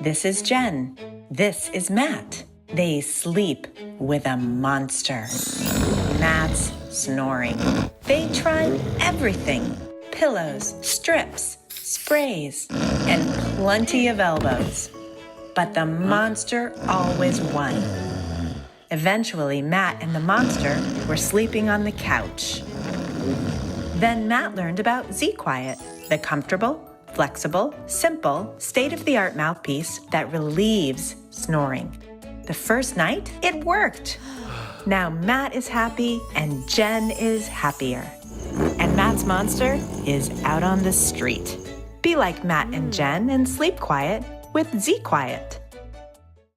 This is Jen. This is Matt. They sleep with a monster. Matt's snoring. They tried everything. Pillows, strips, sprays, and plenty of elbows. But the monster always won. Eventually, Matt and the monster were sleeping on the couch. Then Matt learned about ZQuiet, the comfortable, flexible, simple, state-of-the-art mouthpiece that relieves snoring. The first night, it worked. Now Matt is happy and Jen is happier. And Matt's monster is out on the street. Be like Matt and Jen and sleep quiet with ZQuiet.